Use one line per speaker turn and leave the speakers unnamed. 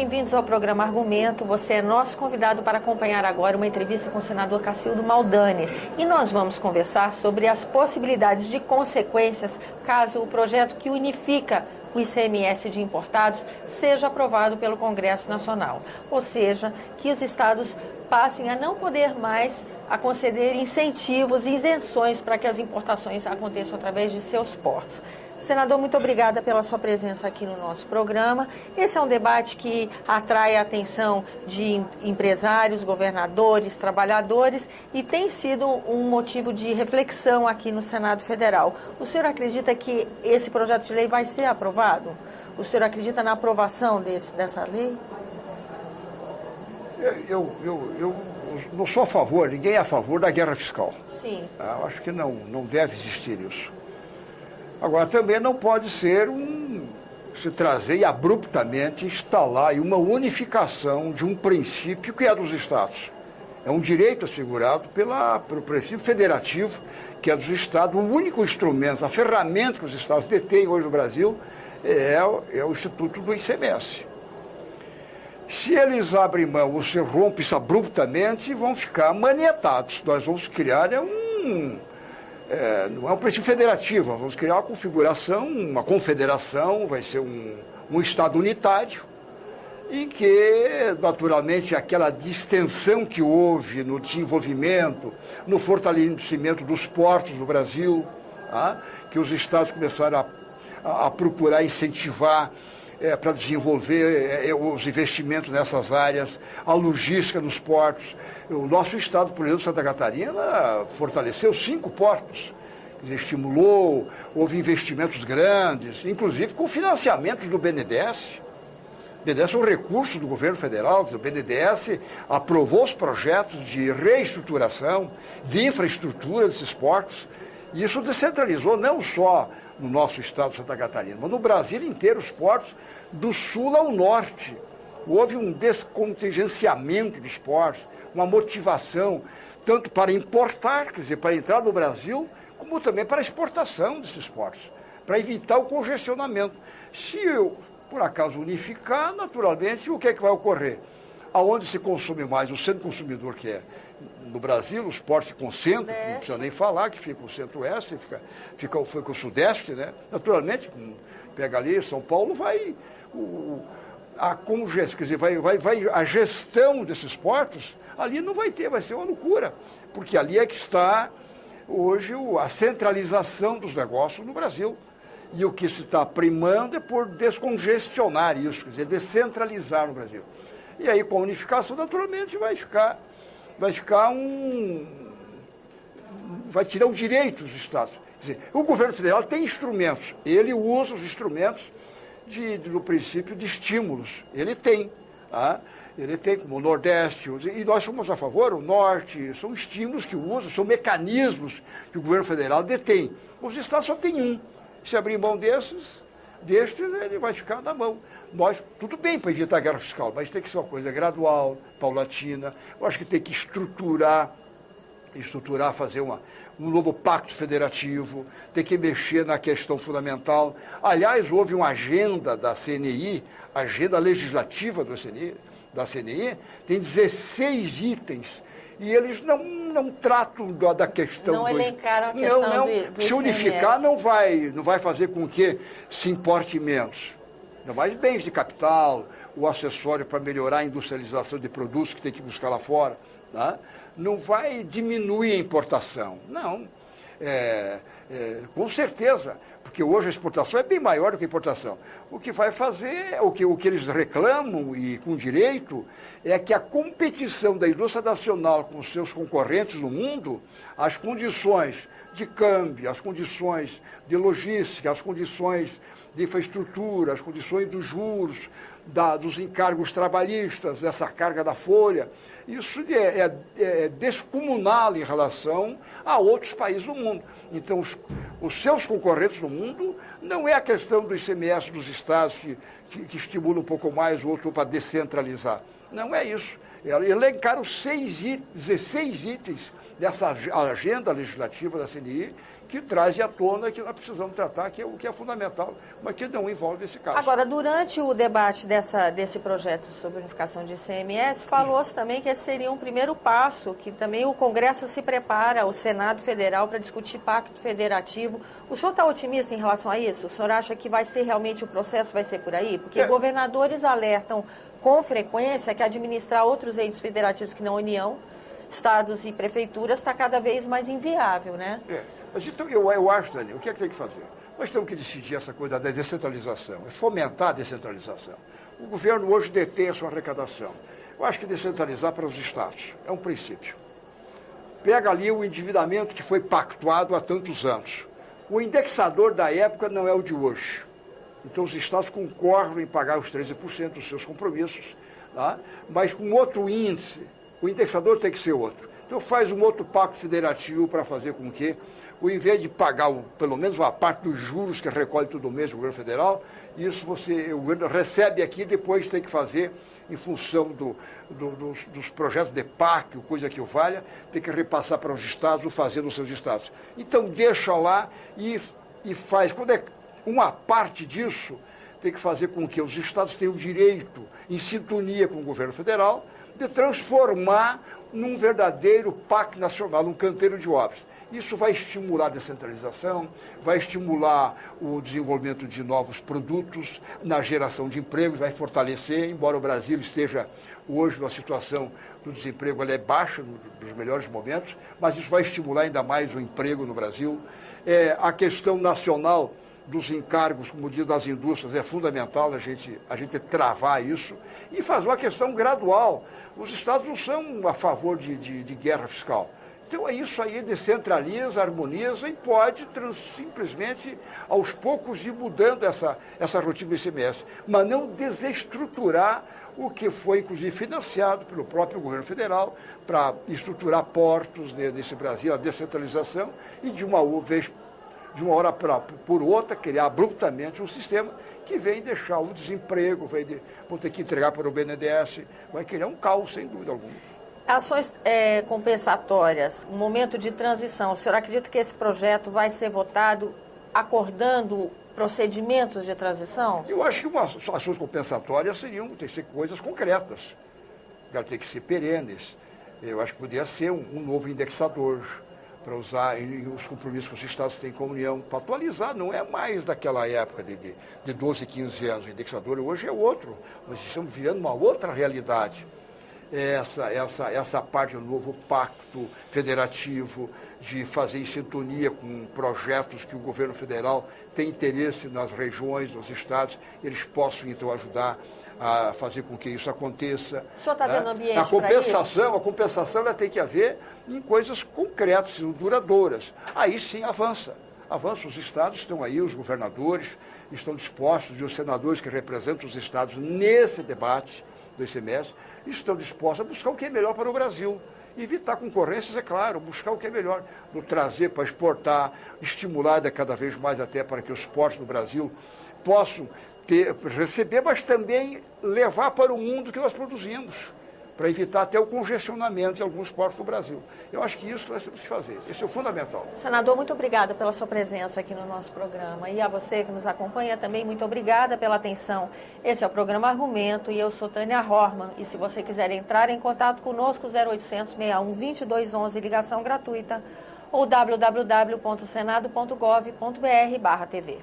bem-vindos ao programa Argumento. Você é nosso convidado para acompanhar agora uma entrevista com o senador Cacildo Maldani. E nós vamos conversar sobre as possibilidades de consequências caso o projeto que unifica o ICMS de importados seja aprovado pelo Congresso Nacional. Ou seja, que os estados passem a não poder mais a conceder incentivos e isenções para que as importações aconteçam através de seus portos. Senador, muito obrigada pela sua presença aqui no nosso programa. Esse é um debate que atrai a atenção de empresários, governadores, trabalhadores e tem sido um motivo de reflexão aqui no Senado Federal. O senhor acredita que esse projeto de lei vai ser aprovado? O senhor acredita na aprovação dessa lei?
Eu não sou a favor, ninguém é a favor da guerra fiscal.
Sim.
Eu acho que não deve existir isso. Agora, também não pode ser se trazer e abruptamente instalar uma unificação de um princípio que é dos Estados. É um direito assegurado pelo princípio federativo, que é dos Estados. O único instrumento, a ferramenta que os Estados detêm hoje no Brasil é o Instituto do ICMS. Se eles abrem mão ou se rompem isso abruptamente, vão ficar manietados. Nós vamos criar não é um princípio federativo, vamos criar uma configuração, uma confederação, vai ser um Estado unitário, em que, naturalmente, aquela distensão que houve no desenvolvimento, no fortalecimento dos portos do Brasil, que os Estados começaram a procurar incentivar para desenvolver os investimentos nessas áreas, a logística dos portos. O nosso estado, por exemplo, Santa Catarina, fortaleceu 5 portos, estimulou, houve investimentos grandes, inclusive com financiamentos do BNDES. O BNDES são recursos do governo federal, o BNDES aprovou os projetos de reestruturação, de infraestrutura desses portos, e isso descentralizou não só no nosso estado de Santa Catarina, mas no Brasil inteiro, os portos do sul ao norte. Houve um descontingenciamento dos portos, uma motivação, tanto para importar, quer dizer, para entrar no Brasil, como também para a exportação desses portos, para evitar o congestionamento. Se eu, por acaso, unificar, naturalmente, o que é que vai ocorrer? Aonde se consome mais? O centro consumidor que é no Brasil, os portos se concentram, não precisa nem falar, que fica o centro-oeste, fica o sudeste, né? Naturalmente, pega ali, São Paulo, vai quer dizer, a gestão desses portos, ali não vai ter, vai ser uma loucura, porque ali é que está hoje a centralização dos negócios no Brasil. E o que se está primando é por descongestionar isso, quer dizer, descentralizar no Brasil. E aí, com a unificação, naturalmente, vai tirar o direito dos Estados. Quer dizer, o governo federal tem instrumentos, ele usa os instrumentos do princípio de estímulos, ele tem. Ele tem como o Nordeste, e nós somos a favor, o Norte, são estímulos que usam, são mecanismos que o governo federal detém. Os Estados só têm um. Se abrir mão destes, ele vai ficar na mão. Nós, tudo bem para evitar a guerra fiscal, mas tem que ser uma coisa gradual, paulatina. Eu acho que tem que estruturar, fazer um novo pacto federativo, tem que mexer na questão fundamental. Aliás, houve uma agenda da CNI, agenda legislativa da CNI, tem 16 itens, e eles não tratam da questão...
Não elencaram a questão do
se unificar não vai fazer com que se importe menos. Não mais bens de capital, o acessório para melhorar a industrialização de produtos que tem que buscar lá fora, tá? Não vai diminuir a importação, não. Com certeza, porque hoje a exportação é bem maior do que a importação. O que vai fazer, o que eles reclamam, e com direito, é que a competição da indústria nacional com os seus concorrentes no mundo, as condições de câmbio, as condições de logística, as condições de infraestrutura, as condições dos juros, dos encargos trabalhistas, dessa carga da folha, isso é descomunal em relação a outros países do mundo. Então, os seus concorrentes no mundo não é a questão do ICMS dos estados que estimula um pouco mais o outro para descentralizar. Não é isso. Elencaram 16 itens dessa agenda legislativa da CNI que traz à tona que nós precisamos tratar, que é o que é fundamental, mas que não envolve esse caso.
Agora, durante o debate desse projeto sobre unificação de ICMS, falou-se também que esse seria um primeiro passo, que também o Congresso se prepara, o Senado Federal, para discutir pacto federativo. O senhor está otimista em relação a isso? O senhor acha que vai ser realmente o processo, vai ser por aí? Porque governadores alertam com frequência que administrar outros entes federativos que não a União, estados e prefeituras, está cada vez mais inviável, né?
Mas então eu acho, Daniel, o que é que tem que fazer? Nós temos que decidir essa coisa da descentralização, fomentar a descentralização. O governo hoje detém a sua arrecadação. Eu acho que descentralizar para os estados é um princípio. Pega ali o endividamento que foi pactuado há tantos anos. O indexador da época não é o de hoje. Então os estados concordam em pagar os 13% dos seus compromissos, tá? Mas com outro índice. O indexador tem que ser outro. Então faz um outro pacto federativo para fazer com que, ao invés de pagar pelo menos uma parte dos juros que recolhe todo mês o governo federal, isso o governo recebe aqui e depois tem que fazer em função dos projetos de PAC, coisa que o valha, tem que repassar para os estados ou fazer nos seus estados. Então deixa lá e faz. Quando é uma parte disso, tem que fazer com que os estados tenham o direito, em sintonia com o governo federal, de transformar num verdadeiro PAC nacional, um canteiro de obras. Isso vai estimular a descentralização, vai estimular o desenvolvimento de novos produtos, na geração de empregos, vai fortalecer, embora o Brasil esteja hoje numa situação do desemprego, ela é baixa, nos melhores momentos, mas isso vai estimular ainda mais o emprego no Brasil. A questão nacional dos encargos, como diz, das indústrias, é fundamental a gente travar isso e fazer uma questão gradual. Os estados não são a favor de guerra fiscal. Então, isso aí descentraliza, harmoniza e pode simplesmente, aos poucos, ir mudando essa rotina do ICMS, mas não desestruturar o que foi, inclusive, financiado pelo próprio governo federal para estruturar portos nesse Brasil, a descentralização, e de uma hora por outra, criar abruptamente um sistema que vem deixar o desemprego, vão ter que entregar para o BNDES, vai criar um caos, sem dúvida alguma.
Ações compensatórias, um momento de transição. O senhor acredita que esse projeto vai ser votado acordando procedimentos de transição?
Eu acho que ações compensatórias tem que ser coisas concretas, elas têm que ser perenes. Eu acho que poderia ser um novo indexador para usar os compromissos que os estados têm com a União, para atualizar, não é mais daquela época de 12, 15 anos. O indexador hoje é outro, nós estamos vivendo uma outra realidade. Essa parte do novo pacto federativo, de fazer em sintonia com projetos que o governo federal tem interesse nas regiões, nos estados, eles possam então ajudar a fazer com que isso aconteça.
O senhor está vendo ambiente para isso?
A compensação ela tem que haver em coisas concretas, duradouras. Aí sim avança. Os estados estão aí, os governadores estão dispostos, e os senadores que representam os estados nesse debate do ICMS, estão dispostos a buscar o que é melhor para o Brasil. Evitar concorrências, é claro, buscar o que é melhor, trazer para exportar, estimular cada vez mais até para que os portos do Brasil possam receber, mas também levar para o mundo que nós produzimos, para evitar até o congestionamento de alguns portos do Brasil. Eu acho que isso que nós temos que fazer, isso é o fundamental.
Senador, muito obrigada pela sua presença aqui no nosso programa. E a você que nos acompanha também, muito obrigada pela atenção. Esse é o programa Argumento e eu sou Tânia Horman. E se você quiser entrar em contato conosco, 0800 61 2211, ligação gratuita, ou www.senado.gov.br/TV.